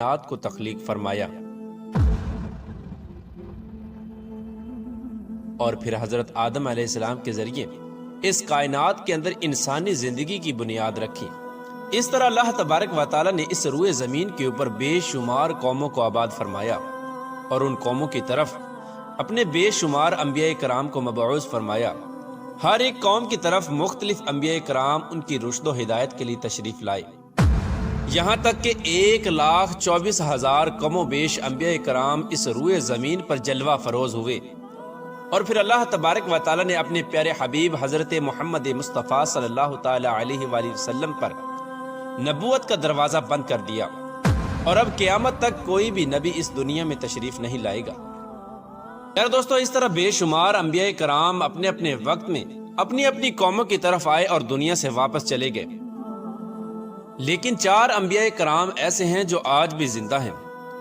کائنات کو تخلیق فرمایا اور پھر حضرت آدم علیہ السلام کے ذریعے اس کائنات کے اندر انسانی زندگی کی بنیاد رکھی۔ اس طرح اللہ تبارک و تعالی نے اس روئے زمین کے اوپر بے شمار قوموں کو آباد فرمایا اور ان قوموں کی طرف اپنے بے شمار انبیاء کرام کو مبعوث فرمایا۔ ہر ایک قوم کی طرف مختلف انبیاء کرام ان کی رشد و ہدایت کے لیے تشریف لائے، یہاں تک کہ 1,24,000 کم و بیش انبیاء کرام اس روئے زمین پر جلوہ فروز ہوئے، اور پھر اللہ تبارک و تعالی نے اپنے پیارے حبیب حضرت محمد مصطفیٰ صلی اللہ تعالی علیہ وآلہ وسلم پر نبوت کا دروازہ بند کر دیا، اور اب قیامت تک کوئی بھی نبی اس دنیا میں تشریف نہیں لائے گا۔ یار دوستو، اس طرح بے شمار انبیاء کرام اپنے اپنے وقت میں اپنی اپنی قوموں کی طرف آئے اور دنیا سے واپس چلے گئے، لیکن 4 انبیاء کرام ایسے ہیں جو آج بھی زندہ ہیں،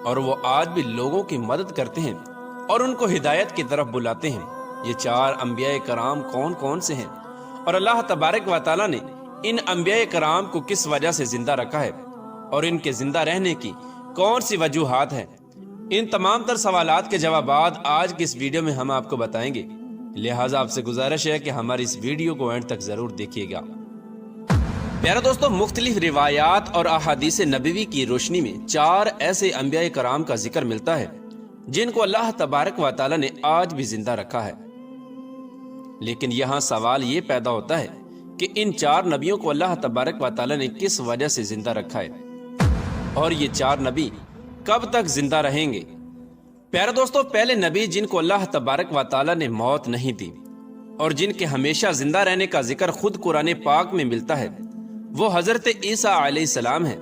اور وہ آج بھی لوگوں کی مدد کرتے ہیں اور ان کو ہدایت کی طرف بلاتے ہیں۔ یہ 4 انبیاء کرام کون کون سے ہیں، اور اللہ تبارک و تعالی نے ان انبیاء کرام کو کس وجہ سے زندہ رکھا ہے، اور ان کے زندہ رہنے کی کون سی وجوہات ہیں، ان تمام تر سوالات کے جوابات آج کی اس ویڈیو میں ہم آپ کو بتائیں گے، لہٰذا آپ سے گزارش ہے کہ ہماری اس ویڈیو کو اینڈ تک ضرور دیکھیے گا۔ پیارے دوستو، مختلف روایات اور احادیث نبوی کی روشنی میں 4 ایسے انبیاء کرام کا ذکر ملتا ہے جن کو اللہ تبارک و تعالی نے آج بھی زندہ رکھا ہے، لیکن یہاں سوال یہ پیدا ہوتا ہے کہ ان 4 نبیوں کو اللہ تبارک و تعالی نے کس وجہ سے زندہ رکھا ہے، اور یہ 4 نبی کب تک زندہ رہیں گے؟ پیارے دوستو، پہلے نبی جن کو اللہ تبارک و تعالی نے موت نہیں دی اور جن کے ہمیشہ زندہ رہنے کا ذکر خود قرآن پاک میں ملتا ہے، وہ حضرت عیسیٰ علیہ السلام ہے۔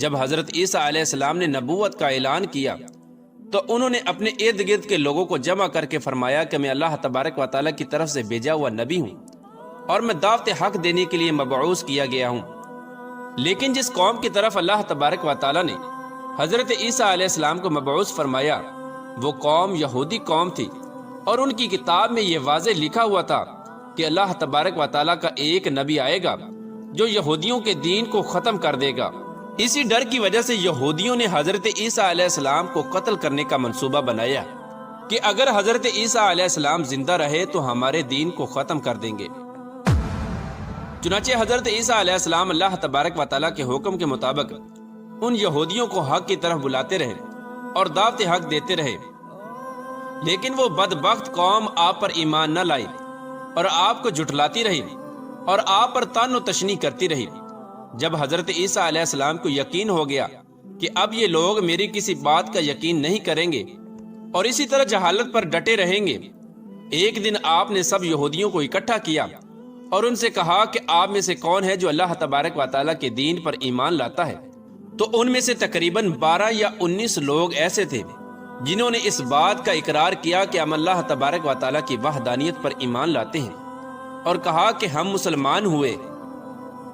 جب حضرت عیسیٰ علیہ السلام نے نبوت کا اعلان کیا تو انہوں نے اپنے ارد گرد کے لوگوں کو جمع کر کے فرمایا کہ میں اللہ تبارک و تعالیٰ کی طرف سے بھیجا ہوا نبی ہوں اور میں دعوت حق دینے کے لیے مبعوث کیا گیا ہوں۔ لیکن جس قوم کی طرف اللہ تبارک و تعالیٰ نے حضرت عیسیٰ علیہ السلام کو مبعوث فرمایا، وہ قوم یہودی قوم تھی، اور ان کی کتاب میں یہ واضح لکھا ہوا تھا کہ اللہ تبارک و تعالیٰ کا ایک نبی آئے گا جو یہودیوں کے دین کو ختم کر دے گا۔ اسی ڈر کی وجہ سے یہودیوں نے حضرت عیسیٰ علیہ السلام کو قتل کرنے کا منصوبہ بنایا کہ اگر حضرت عیسیٰ علیہ السلام زندہ رہے تو ہمارے دین کو ختم کر دیں گے۔ چنانچہ حضرت عیسیٰ علیہ السلام اللہ تبارک و تعالیٰ کے حکم کے مطابق ان یہودیوں کو حق کی طرف بلاتے رہے اور دعوت حق دیتے رہے، لیکن وہ بدبخت قوم آپ پر ایمان نہ لائی اور آپ کو جھٹلاتی رہی اور آپ پر طعن و تشنیع کرتی رہی۔ جب حضرت عیسیٰ علیہ السلام کو یقین ہو گیا کہ اب یہ لوگ میری کسی بات کا یقین نہیں کریں گے اور اسی طرح جہالت پر ڈٹے رہیں گے، ایک دن آپ نے سب یہودیوں کو اکٹھا کیا اور ان سے کہا کہ آپ میں سے کون ہے جو اللہ تبارک و تعالیٰ کے دین پر ایمان لاتا ہے؟ تو ان میں سے تقریباً 12 یا 19 لوگ ایسے تھے جنہوں نے اس بات کا اقرار کیا کہ ہم اللہ تبارک و تعالیٰ کی وحدانیت پر ایمان لاتے ہیں، اور کہا کہ ہم مسلمان ہوئے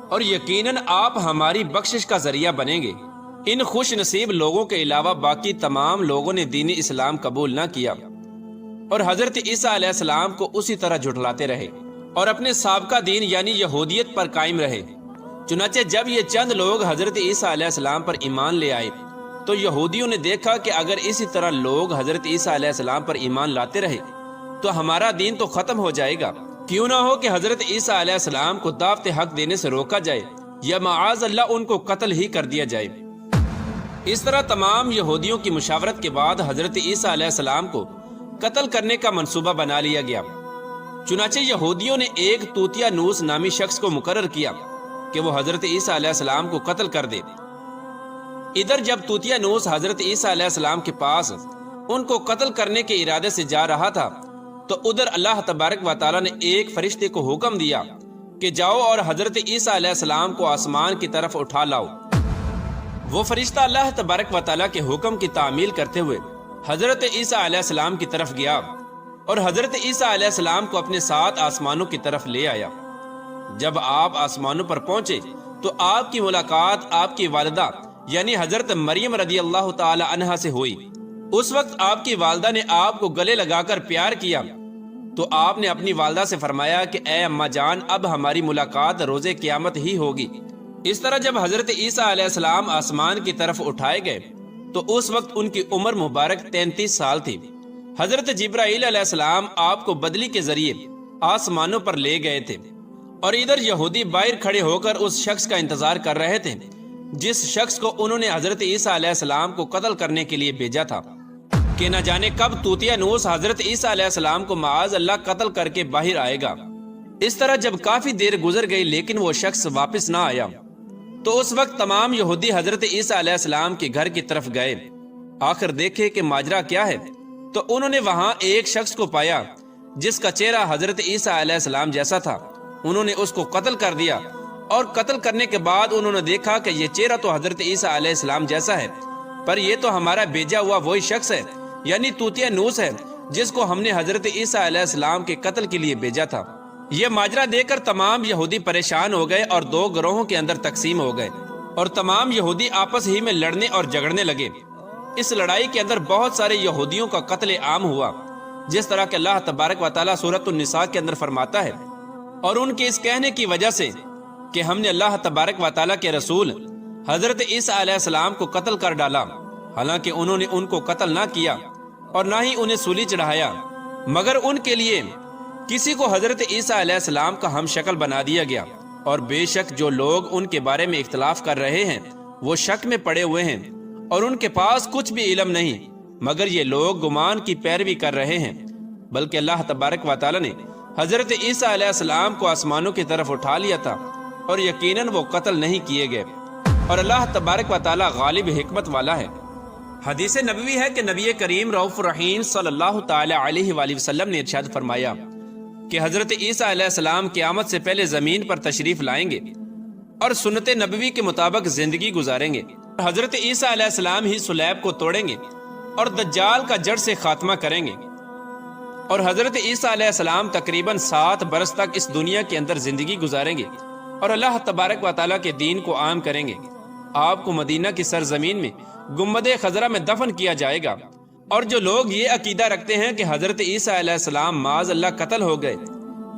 اور یقیناً آپ ہماری بخشش کا ذریعہ بنیں گے۔ ان خوش نصیب لوگوں کے علاوہ باقی تمام لوگوں نے دین اسلام قبول نہ کیا اور حضرت عیسیٰ علیہ السلام کو اسی طرح جھٹلاتے رہے اور اپنے سابقہ دین یعنی یہودیت پر قائم رہے۔ چنانچہ جب یہ چند لوگ حضرت عیسیٰ علیہ السلام پر ایمان لے آئے تو یہودیوں نے دیکھا کہ اگر اسی طرح لوگ حضرت عیسیٰ علیہ السلام پر ایمان لاتے رہے تو ہمارا دین تو ختم ہو جائے گا، کیوں نہ ہو کہ حضرت عیسیٰ علیہ السلام کو دعوت حق دینے سے روکا جائے یا معاذ اللہ ان کو قتل ہی کر دیا جائے۔ اس طرح تمام یہودیوں کی مشاورت کے بعد حضرت عیسیٰ علیہ السلام کو قتل کرنے کا منصوبہ بنا لیا گیا۔ چنانچہ یہودیوں نے ایک توتیا نوس نامی شخص کو مقرر کیا کہ وہ حضرت عیسیٰ علیہ السلام کو قتل کر دے۔ ادھر جب توتیا نوس حضرت عیسیٰ علیہ السلام کے پاس ان کو قتل کرنے کے ارادے سے جا رہا تھا تو ادھر اللہ تبارک و تعالیٰ نے ایک فرشتے کو حکم دیا کہ جاؤ اور حضرت عیسیٰ علیہ السلام کو آسمان کی طرف اٹھا لاؤ۔ وہ فرشتہ اللہ تبارک و تعالیٰ کے حکم کی تعمیل کرتے ہوئے حضرت عیسیٰ علیہ السلام کی طرف گیا اور حضرت عیسیٰ علیہ السلام کو اپنے ساتھ آسمانوں کی طرف لے آیا۔ جب آپ آسمانوں پر پہنچے تو آپ کی ملاقات آپ کی والدہ یعنی حضرت مریم رضی اللہ تعالی عنہا سے ہوئی۔ اس وقت آپ کی والدہ نے آپ کو گلے لگا کر پیار کیا تو آپ نے اپنی والدہ سے فرمایا کہ اے اماں جان، اب ہماری ملاقات روز قیامت ہی ہوگی۔ اس طرح جب حضرت عیسیٰ علیہ السلام آسمان کی طرف اٹھائے گئے تو اس وقت ان کی عمر مبارک 33 سال تھی۔ حضرت جبرائیل علیہ السلام آپ کو بدلی کے ذریعے آسمانوں پر لے گئے تھے، اور ادھر یہودی باہر کھڑے ہو کر اس شخص کا انتظار کر رہے تھے جس شخص کو انہوں نے حضرت عیسیٰ علیہ السلام کو قتل کرنے کے لیے بھیجا تھا، کہ نہ جانے کب طوطیانوس حضرت عیسیٰ علیہ السلام کو معاذ اللہ قتل کر کے باہر آئے گا۔ اس طرح جب کافی دیر گزر گئی لیکن وہ شخص واپس نہ آیا، تو اس وقت تمام یہودی حضرت عیسیٰ علیہ السلام کے گھر کی طرف گئے، آخر دیکھے کہ ماجرا کیا ہے۔ تو انہوں نے وہاں ایک شخص کو پایا جس کا چہرہ حضرت عیسیٰ علیہ السلام جیسا تھا۔ انہوں نے اس کو قتل کر دیا، اور قتل کرنے کے بعد انہوں نے دیکھا کہ یہ چہرہ تو حضرت عیسیٰ علیہ السلام جیسا ہے، پر یہ تو ہمارا بھیجا ہوا وہی شخص ہے، یعنی طوطیانوس ہے، جس کو ہم نے حضرت عیسیٰ علیہ السلام کے قتل کے لیے بھیجا تھا۔ یہ ماجرا دیکھ کر تمام یہودی پریشان ہو گئے اور دو گروہوں کے اندر تقسیم ہو گئے، اور تمام یہودی آپس ہی میں لڑنے اور جھگڑنے لگے۔ اس لڑائی کے اندر بہت سارے یہودیوں کا قتل عام ہوا، جس طرح کہ اللہ تبارک و تعالیٰ سورۃ النساء کے اندر فرماتا ہے، اور ان کے اس کہنے کی وجہ سے کہ ہم نے اللہ تبارک و تعالیٰ کے رسول حضرت عیسیٰ علیہ السلام کو قتل کر ڈالا، حالانکہ انہوں نے ان کو قتل نہ کیا اور نہ ہی انہیں سولی چڑھایا، مگر ان کے لیے کسی کو حضرت عیسیٰ علیہ السلام کا ہم شکل بنا دیا گیا، اور بے شک جو لوگ ان کے بارے میں اختلاف کر رہے ہیں وہ شک میں پڑے ہوئے ہیں، اور ان کے پاس کچھ بھی علم نہیں، مگر یہ لوگ گمان کی پیروی کر رہے ہیں۔ بلکہ اللہ تبارک و تعالیٰ نے حضرت عیسیٰ علیہ السلام کو آسمانوں کی طرف اٹھا لیا تھا، اور یقیناً وہ قتل نہیں کیے گئے، اور اللہ تبارک و تعالیٰ غالب حکمت والا ہے۔ حدیث نبوی ہے کہ نبی کریم رؤوف الرحیم صلی اللہ تعالی علیہ وآلہ وسلم نے ارشاد فرمایا کہ حضرت عیسیٰ علیہ السلام قیامت سے پہلے زمین پر تشریف لائیں گے اور سنت نبوی کے مطابق زندگی گزاریں گے۔ حضرت عیسیٰ علیہ السلام ہی صلیب کو توڑیں گے اور دجال کا جڑ سے خاتمہ کریں گے، اور حضرت عیسیٰ علیہ السلام تقریباً 7 برس تک اس دنیا کے اندر زندگی گزاریں گے اور اللہ تبارک و تعالیٰ کے دین کو عام کریں گے۔ آپ کو مدینہ کی سرزمین میں گنبد خضرا میں دفن کیا جائے گا، اور جو لوگ یہ عقیدہ رکھتے ہیں کہ حضرت عیسیٰ علیہ السلام معاذ اللہ قتل ہو گئے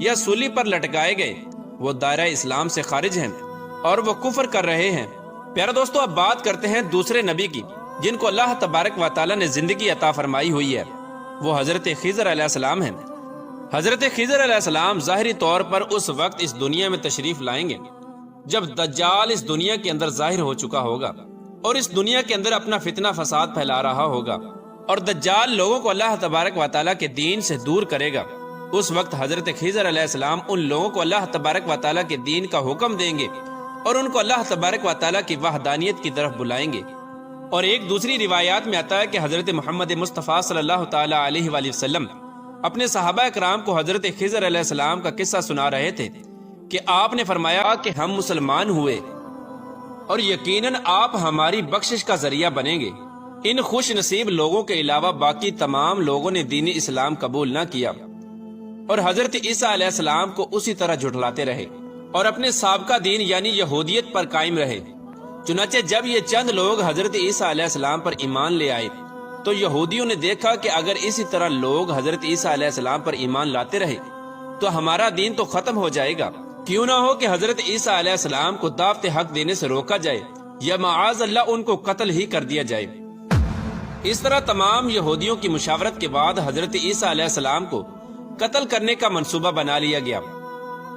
یا سولی پر لٹکائے گئے، وہ دائرہ اسلام سے خارج ہیں اور وہ کفر کر رہے ہیں۔ پیارے دوستو، اب بات کرتے ہیں دوسرے نبی کی جن کو اللہ تبارک و تعالیٰ نے زندگی عطا فرمائی ہوئی ہے، وہ حضرت خضر علیہ السلام ہیں۔ حضرت خضر علیہ السلام ظاہری طور پر اس وقت اس دنیا میں تشریف لائیں گے جب دجال اس دنیا کے اندر ظاہر ہو چکا ہوگا اور اس دنیا کے اندر اپنا فتنہ فساد پھیلا رہا ہوگا، اور دجال لوگوں کو اللہ تبارک و تعالیٰ کے دین سے دور کرے گا۔ اس وقت حضرت خضر علیہ السلام ان لوگوں کو اللہ تبارک و تعالیٰ کے دین کا حکم دیں گے اور ان کو اللہ تبارک و تعالیٰ کی وحدانیت کی طرف بلائیں گے۔ اور ایک دوسری روایات میں آتا ہے کہ حضرت محمد مصطفیٰ صلی اللہ تعالیٰ علیہ وآلہ وسلم اپنے صحابہ اکرام کو حضرت خضر علیہ السلام کا قصہ سنا رہے تھے کہ آپ نے فرمایا کہ ہم مسلمان ہوئے اور یقیناً آپ ہماری بخشش کا ذریعہ بنیں گے۔ ان خوش نصیب لوگوں کے علاوہ باقی تمام لوگوں نے دین اسلام قبول نہ کیا اور حضرت عیسیٰ علیہ السلام کو اسی طرح جھٹلاتے رہے اور اپنے سابقہ دین یعنی یہودیت پر قائم رہے۔ چنانچہ جب یہ چند لوگ حضرت عیسیٰ علیہ السلام پر ایمان لے آئے تو یہودیوں نے دیکھا کہ اگر اسی طرح لوگ حضرت عیسیٰ علیہ السلام پر ایمان لاتے رہے تو ہمارا دین تو ختم ہو جائے گا، کیوں نہ ہو کہ حضرت عیسیٰ علیہ السلام کو دعوت حق دینے سے روکا جائے یا معاذ اللہ ان کو قتل ہی کر دیا جائے۔ اس طرح تمام یہودیوں کی مشاورت کے بعد حضرت عیسیٰ علیہ السلام کو قتل کرنے کا منصوبہ بنا لیا گیا۔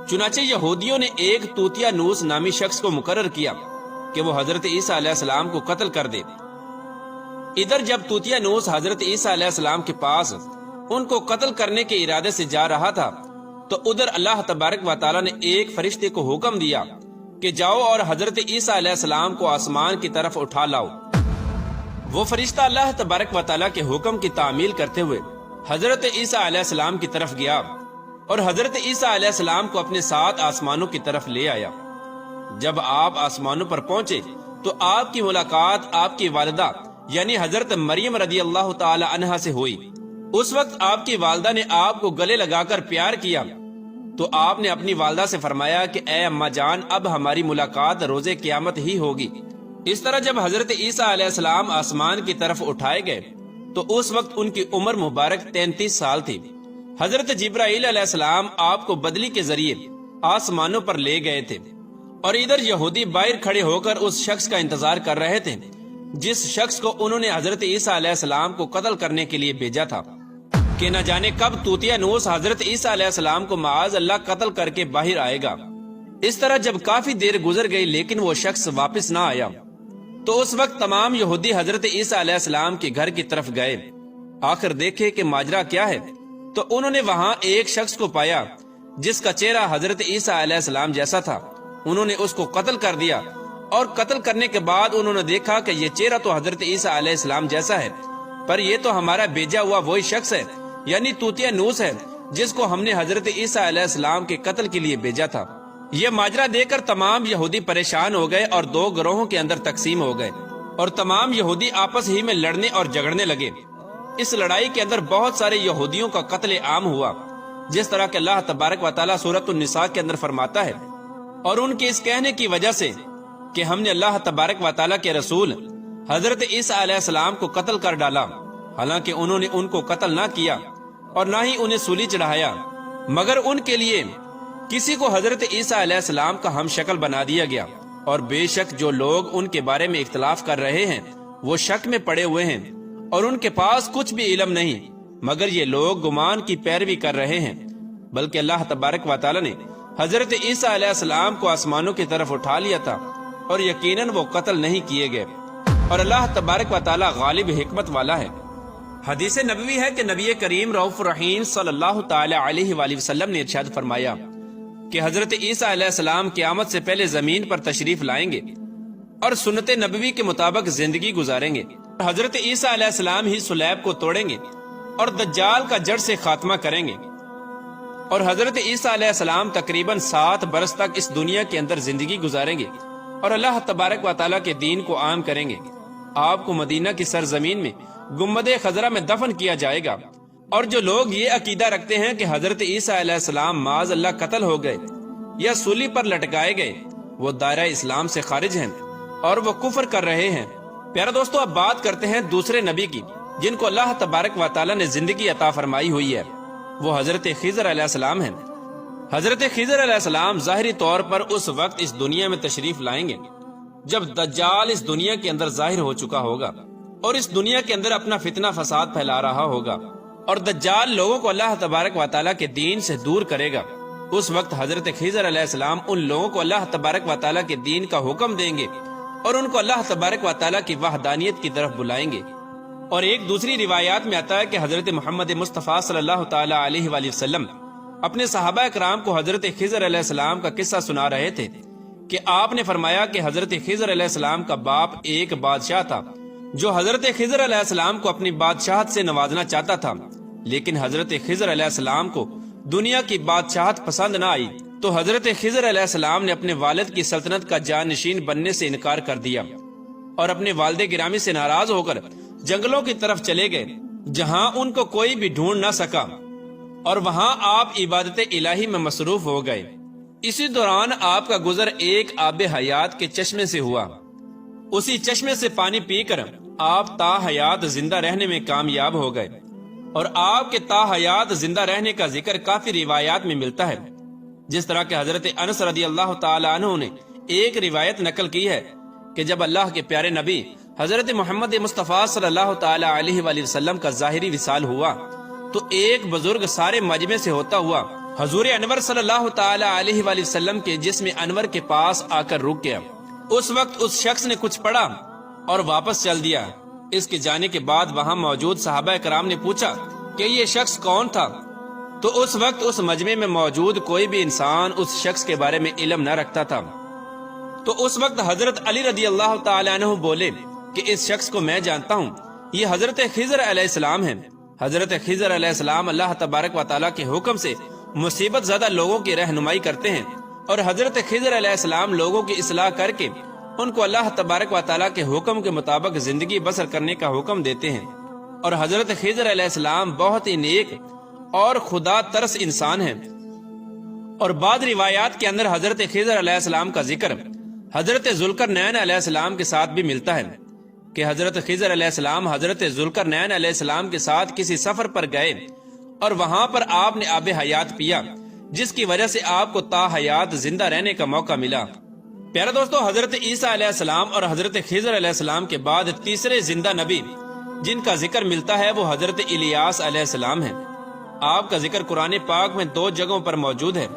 چنانچہ یہودیوں نے ایک طوطیانوس نامی شخص کو مقرر کیا کہ وہ حضرت عیسیٰ علیہ السلام کو قتل کر دے۔ ادھر جب طوطیانوس حضرت عیسیٰ علیہ السلام کے پاس ان کو قتل کرنے کے ارادے سے جا رہا تھا تو ادھر اللہ تبارک و تعالیٰ نے ایک فرشتے کو حکم دیا کہ جاؤ اور حضرت عیسیٰ علیہ السلام کو آسمان کی طرف اٹھا لاؤ۔ وہ فرشتہ اللہ تبارک و تعالیٰ کے حکم کی تعمیل کرتے ہوئے حضرت عیسیٰ علیہ السلام کی طرف گیا اور حضرت عیسیٰ علیہ السلام کو اپنے ساتھ آسمانوں کی طرف لے آیا۔ جب آپ آسمانوں پر پہنچے تو آپ کی ملاقات آپ کی والدہ یعنی حضرت مریم رضی اللہ تعالی عنہا سے ہوئی۔ اس وقت آپ کی والدہ نے آپ کو گلے لگا کر پیار کیا تو آپ نے اپنی والدہ سے فرمایا کہ اے اماں جان، اب ہماری ملاقات روز قیامت ہی ہوگی۔ اس طرح جب حضرت عیسیٰ علیہ السلام آسمان کی طرف اٹھائے گئے تو اس وقت ان کی عمر مبارک 33 سال تھی۔ حضرت جبرائیل علیہ السلام آپ کو بدلی کے ذریعے آسمانوں پر لے گئے تھے، اور ادھر یہودی باہر کھڑے ہو کر اس شخص کا انتظار کر رہے تھے جس شخص کو انہوں نے حضرت عیسیٰ علیہ السلام کو قتل کرنے کے لیے بھیجا تھا کہ نہ جانے کب طوطیا نوس حضرت عیسیٰ علیہ السلام کو معاذ اللہ قتل کر کے باہر آئے گا۔ اس طرح جب کافی دیر گزر گئی لیکن وہ شخص واپس نہ آیا تو اس وقت تمام یہودی حضرت عیسیٰ علیہ السلام کے گھر کی طرف گئے، آخر دیکھے کہ ماجرا کیا ہے، تو انہوں نے وہاں ایک شخص کو پایا جس کا چہرہ حضرت عیسیٰ علیہ السلام جیسا تھا۔ انہوں نے اس کو قتل کر دیا، اور قتل کرنے کے بعد انہوں نے دیکھا کہ یہ چہرہ تو حضرت عیسیٰ علیہ السلام جیسا ہے، پر یہ تو ہمارا بھیجا ہوا وہی شخص ہے، یعنی طوطیا نوس ہے جس کو ہم نے حضرت عیسیٰ علیہ السلام کے قتل کے لیے بھیجا تھا۔ یہ ماجرا دیکھ کر تمام یہودی پریشان ہو گئے اور دو گروہوں کے اندر تقسیم ہو گئے، اور تمام یہودی آپس ہی میں لڑنے اور جھگڑنے لگے۔ اس لڑائی کے اندر بہت سارے یہودیوں کا قتل عام ہوا، جس طرح کہ اللہ تبارک و تعالیٰ سورۃ النساء کے اندر فرماتا ہے، اور ان کے اس کہنے کی وجہ سے کہ ہم نے اللہ تبارک و تعالیٰ کے رسول حضرت عیسیٰ علیہ السلام کو قتل کر ڈالا، حالانکہ انہوں نے ان کو قتل نہ کیا اور نہ ہی انہیں سولی چڑھایا، مگر ان کے لیے کسی کو حضرت عیسیٰ علیہ السلام کا ہم شکل بنا دیا گیا، اور بے شک جو لوگ ان کے بارے میں اختلاف کر رہے ہیں وہ شک میں پڑے ہوئے ہیں، اور ان کے پاس کچھ بھی علم نہیں، مگر یہ لوگ گمان کی پیروی کر رہے ہیں۔ بلکہ اللہ تبارک و تعالیٰ نے حضرت عیسیٰ علیہ السلام کو آسمانوں کی طرف اٹھا لیا تھا، اور یقیناً وہ قتل نہیں کیے گئے، اور اللہ تبارک و تعالیٰ غالب حکمت والا ہے۔ حدیث نبوی ہے کہ نبی کریم رؤوف الرحیم صلی اللہ تعالی علیہ وآلہ وسلم نے ارشاد فرمایا کہ حضرت عیسیٰ علیہ السلام قیامت سے پہلے زمین پر تشریف لائیں گے اور سنت نبوی کے مطابق زندگی گزاریں گے۔ حضرت عیسیٰ علیہ السلام ہی صلیب کو توڑیں گے اور دجال کا جڑ سے خاتمہ کریں گے، اور حضرت عیسیٰ علیہ السلام تقریباً 7 برس تک اس دنیا کے اندر زندگی گزاریں گے اور اللہ تبارک و تعالیٰ کے دین کو عام کریں گے۔ آپ کو مدینہ کی سرزمین میں گنبد خضرا میں دفن کیا جائے گا، اور جو لوگ یہ عقیدہ رکھتے ہیں کہ حضرت عیسیٰ علیہ السلام معاذ اللہ قتل ہو گئے یا سولی پر لٹکائے گئے، وہ دائرہ اسلام سے خارج ہیں اور وہ کفر کر رہے ہیں۔ پیارا دوستو، اب بات کرتے ہیں دوسرے نبی کی جن کو اللہ تبارک و تعالیٰ نے زندگی عطا فرمائی ہوئی ہے، وہ حضرت خضر علیہ السلام ہیں۔ حضرت خضر علیہ السلام ظاہری طور پر اس وقت اس دنیا میں تشریف لائیں گے جب دجال اس دنیا کے اندر ظاہر ہو چکا ہوگا اور اس دنیا کے اندر اپنا فتنہ فساد پھیلا رہا ہوگا، اور دجال لوگوں کو اللہ تبارک و تعالیٰ کے دین سے دور کرے گا۔ اس وقت حضرت خضر علیہ السلام ان لوگوں کو اللہ تبارک و تعالیٰ کے دین کا حکم دیں گے اور ان کو اللہ تبارک و تعالیٰ کی وحدانیت کی طرف بلائیں گے۔ اور ایک دوسری روایات میں آتا ہے کہ حضرت محمد مصطفیٰ صلی اللہ تعالیٰ علیہ وآلہ وسلم اپنے صحابہ اکرام کو حضرت خضر علیہ السلام کا قصہ سنا رہے تھے کہ آپ نے فرمایا کہ حضرت خضر علیہ السلام کا باپ ایک بادشاہ تھا جو حضرت خضر علیہ السلام کو اپنی بادشاہت سے نوازنا چاہتا تھا، لیکن حضرت خضر علیہ السلام کو دنیا کی بادشاہت پسند نہ آئی، تو حضرت خضر علیہ السلام نے اپنے والد کی سلطنت کا جانشین بننے سے انکار کر دیا اور اپنے والد گرامی سے ناراض ہو کر جنگلوں کی طرف چلے گئے جہاں ان کو کوئی بھی ڈھونڈ نہ سکا، اور وہاں آپ عبادت الہی میں مصروف ہو گئے۔ اسی دوران آپ کا گزر ایک آب حیات کے چشمے سے ہوا، اسی چشمے سے پانی پی کر آپ تا حیات زندہ رہنے میں کامیاب ہو گئے، اور آپ کے تا حیات زندہ رہنے کا ذکر کافی روایات میں ملتا ہے، جس طرح کہ حضرت انس رضی اللہ تعالی عنہ نے ایک روایت نقل کی ہے کہ جب اللہ کے پیارے نبی حضرت محمد مصطفیٰ صلی اللہ تعالی علیہ وآلہ وسلم کا ظاہری وصال ہوا تو ایک بزرگ سارے مجمع سے ہوتا ہوا حضور انور صلی اللہ تعالی علیہ وآلہ وسلم کے جسم انور کے پاس آ کر رک گیا۔ اس وقت اس شخص نے کچھ پڑھا اور واپس چل دیا۔ اس کے جانے کے بعد وہاں موجود صحابہ کرام نے پوچھا کہ یہ شخص کون تھا، تو اس وقت اس مجمع میں موجود کوئی بھی انسان اس شخص کے بارے میں علم نہ رکھتا تھا۔ تو اس وقت حضرت علی رضی اللہ تعالی عنہ بولے کہ اس شخص کو میں جانتا ہوں، یہ حضرت خضر علیہ السلام ہیں۔ حضرت خضر علیہ السلام اللہ تبارک و تعالیٰ کے حکم سے مصیبت زدہ لوگوں کی رہنمائی کرتے ہیں، اور حضرت خضر علیہ السلام لوگوں کی اصلاح کر کے ان کو اللہ تبارک و تعالیٰ کے حکم کے مطابق زندگی بسر کرنے کا حکم دیتے ہیں۔ اور حضرت خضر علیہ السلام بہت ہی نیک اور خدا ترس انسان ہیں۔ اور بعض روایات کے اندر حضرت خضر علیہ السلام کا ذکر حضرت ذوالقرنین علیہ السلام کے ساتھ بھی ملتا ہے کہ حضرت خضر علیہ السلام حضرت ذوالقرنین علیہ السلام کے ساتھ کسی سفر پر گئے اور وہاں پر آپ نے آب حیات پیا، جس کی وجہ سے آپ کو تا حیات زندہ رہنے کا موقع ملا۔ پیارے دوستو، حضرت عیسیٰ علیہ السلام اور حضرت خضر علیہ السلام کے بعد تیسرے زندہ نبی جن کا ذکر ملتا ہے وہ حضرت الیاس علیہ السلام ہیں۔ آپ کا ذکر قرآن پاک میں 2 جگہوں پر موجود ہے۔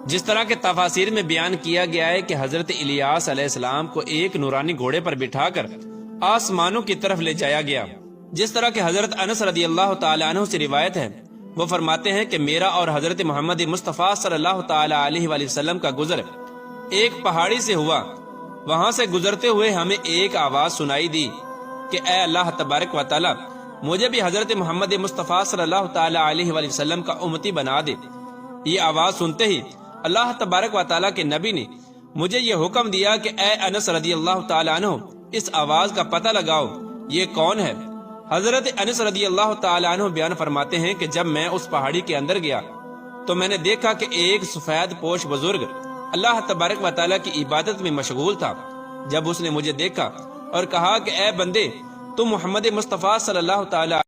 جس طرح کے تفاسیر میں بیان کیا گیا ہے کہ حضرت الیاس علیہ السلام کو ایک نورانی گھوڑے پر بٹھا کر آسمانوں کی طرف لے جایا گیا۔ جس طرح کہ حضرت انس رضی اللہ تعالی عنہ سے روایت ہے، وہ فرماتے ہیں کہ میرا اور حضرت محمد مصطفیٰ صلی اللہ تعالی علیہ وآلہ وسلم کا گزر ایک پہاڑی سے ہوا۔ وہاں سے گزرتے ہوئے ہمیں ایک آواز سنائی دی کہ اے اللہ تبارک و تعالی، مجھے بھی حضرت محمد مصطفیٰ صلی اللہ تعالی علیہ وآلہ وسلم کا امتی بنا دے۔ یہ آواز سنتے ہی اللہ تبارک و تعالی کے نبی نے مجھے یہ حکم دیا کہ اے انس رضی اللہ تعالی عنہ، اس آواز کا پتہ لگاؤ، یہ کون ہے؟ حضرت انس رضی اللہ تعالی عنہ بیان فرماتے ہیں کہ جب میں اس پہاڑی کے اندر گیا تو میں نے دیکھا کہ ایک سفید پوش بزرگ اللہ تبارک و تعالی کی عبادت میں مشغول تھا۔ جب اس نے مجھے دیکھا اور کہا کہ اے بندے، تم محمد مصطفیٰ صلی اللہ تعالی